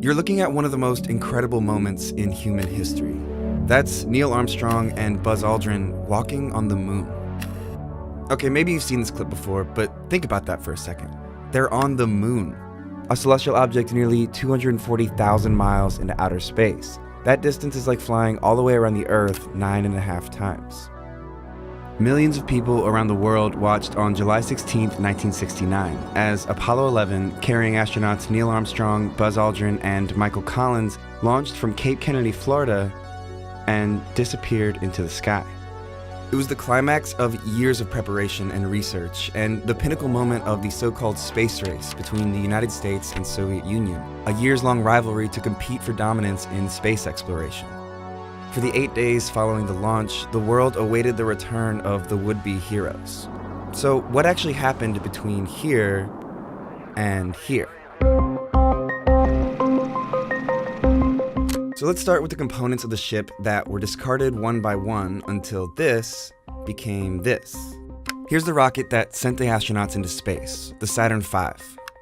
You're looking at one of the most incredible moments in human history. That's Neil Armstrong and Buzz Aldrin walking on the moon. Okay, maybe you've seen this clip before, but think about that for a second. They're on the moon, a celestial object nearly 240,000 miles into outer space. That distance is like flying all the way around the Earth 9.5 times. Millions of people around the world watched on July 16, 1969, as Apollo 11, carrying astronauts Neil Armstrong, Buzz Aldrin, and Michael Collins, launched from Cape Kennedy, Florida, and disappeared into the sky. It was the climax of years of preparation and research, and the pinnacle moment of the so-called space race between the United States and Soviet Union, a years-long rivalry to compete for dominance in space exploration. For the 8 days following the launch, the world awaited the return of the would-be heroes. So what actually happened between here and here? So let's start with the components of the ship that were discarded one by one until this became this. Here's the rocket that sent the astronauts into space, the Saturn V.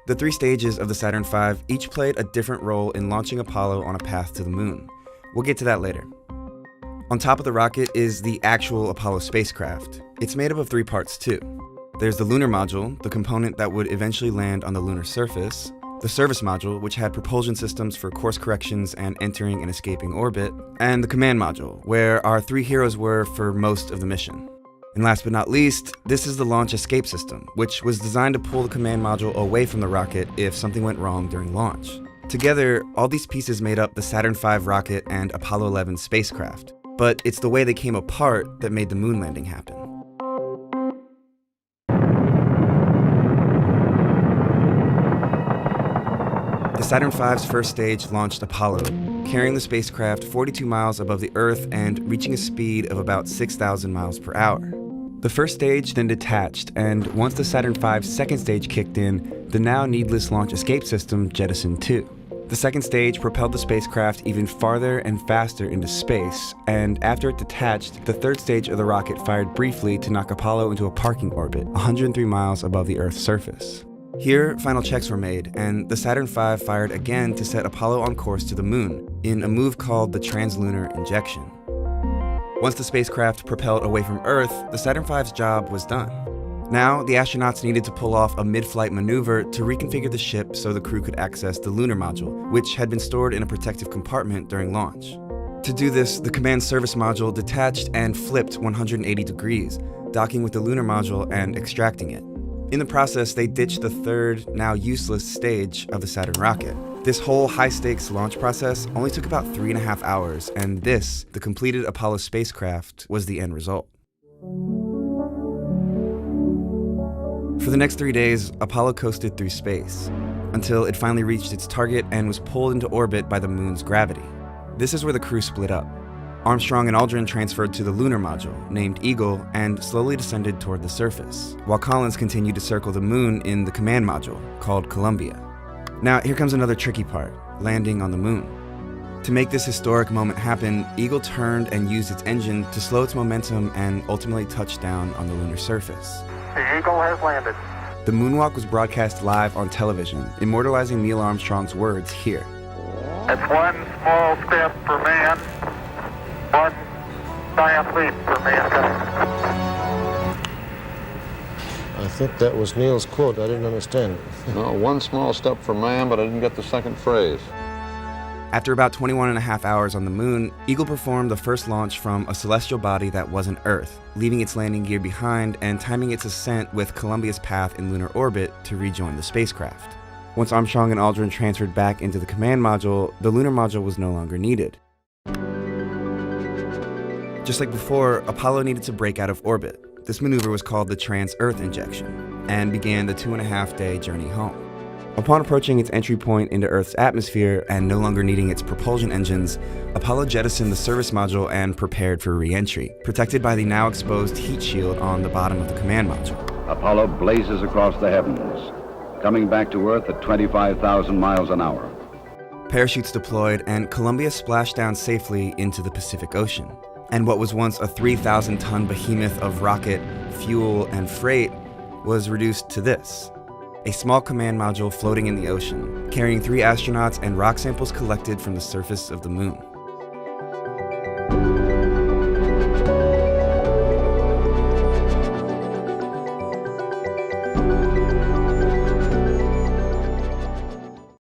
The 3 stages of the Saturn V each played a different role in launching Apollo on a path to the moon. We'll get to that later. On top of the rocket is the actual Apollo spacecraft. It's made up of 3 parts too. There's the lunar module, the component that would eventually land on the lunar surface, the service module, which had propulsion systems for course corrections and entering and escaping orbit, and the command module, where our 3 heroes were for most of the mission. And last but not least, this is the launch escape system, which was designed to pull the command module away from the rocket if something went wrong during launch. Together, all these pieces made up the Saturn V rocket and Apollo 11 spacecraft. But it's the way they came apart that made the moon landing happen. The Saturn V's first stage launched Apollo, carrying the spacecraft 42 miles above the Earth and reaching a speed of about 6,000 miles per hour. The first stage then detached, and once the Saturn V's second stage kicked in, the now needless launch escape system jettisoned too. The second stage propelled the spacecraft even farther and faster into space, and after it detached, the third stage of the rocket fired briefly to knock Apollo into a parking orbit 103 miles above the Earth's surface. Here, final checks were made, and the Saturn V fired again to set Apollo on course to the moon, in a move called the translunar injection. Once the spacecraft propelled away from Earth, the Saturn V's job was done. Now, the astronauts needed to pull off a mid-flight maneuver to reconfigure the ship so the crew could access the lunar module, which had been stored in a protective compartment during launch. To do this, the command service module detached and flipped 180 degrees, docking with the lunar module and extracting it. In the process, they ditched the third, now useless stage of the Saturn rocket. This whole high-stakes launch process only took about 3.5 hours, and this, the completed Apollo spacecraft, was the end result. For the next 3 days, Apollo coasted through space, until it finally reached its target and was pulled into orbit by the moon's gravity. This is where the crew split up. Armstrong and Aldrin transferred to the lunar module, named Eagle, and slowly descended toward the surface, while Collins continued to circle the moon in the command module, called Columbia. Now, here comes another tricky part, landing on the moon. To make this historic moment happen, Eagle turned and used its engine to slow its momentum and ultimately touch down on the lunar surface. The Eagle has landed. The moonwalk was broadcast live on television, immortalizing Neil Armstrong's words here. It's one small step for man, one giant leap for mankind. I think that was Neil's quote. I didn't understand it. No, one small step for man, but I didn't get the second phrase. After about 21.5 hours on the moon, Eagle performed the first launch from a celestial body that wasn't Earth, leaving its landing gear behind and timing its ascent with Columbia's path in lunar orbit to rejoin the spacecraft. Once Armstrong and Aldrin transferred back into the command module, the lunar module was no longer needed. Just like before, Apollo needed to break out of orbit. This maneuver was called the trans-Earth injection, and began the 2.5-day journey home. Upon approaching its entry point into Earth's atmosphere and no longer needing its propulsion engines, Apollo jettisoned the service module and prepared for re-entry, protected by the now exposed heat shield on the bottom of the command module. Apollo blazes across the heavens, coming back to Earth at 25,000 miles an hour. Parachutes deployed, and Columbia splashed down safely into the Pacific Ocean. And what was once a 3,000-ton behemoth of rocket, fuel, and freight was reduced to this: a small command module floating in the ocean, carrying 3 astronauts and rock samples collected from the surface of the moon.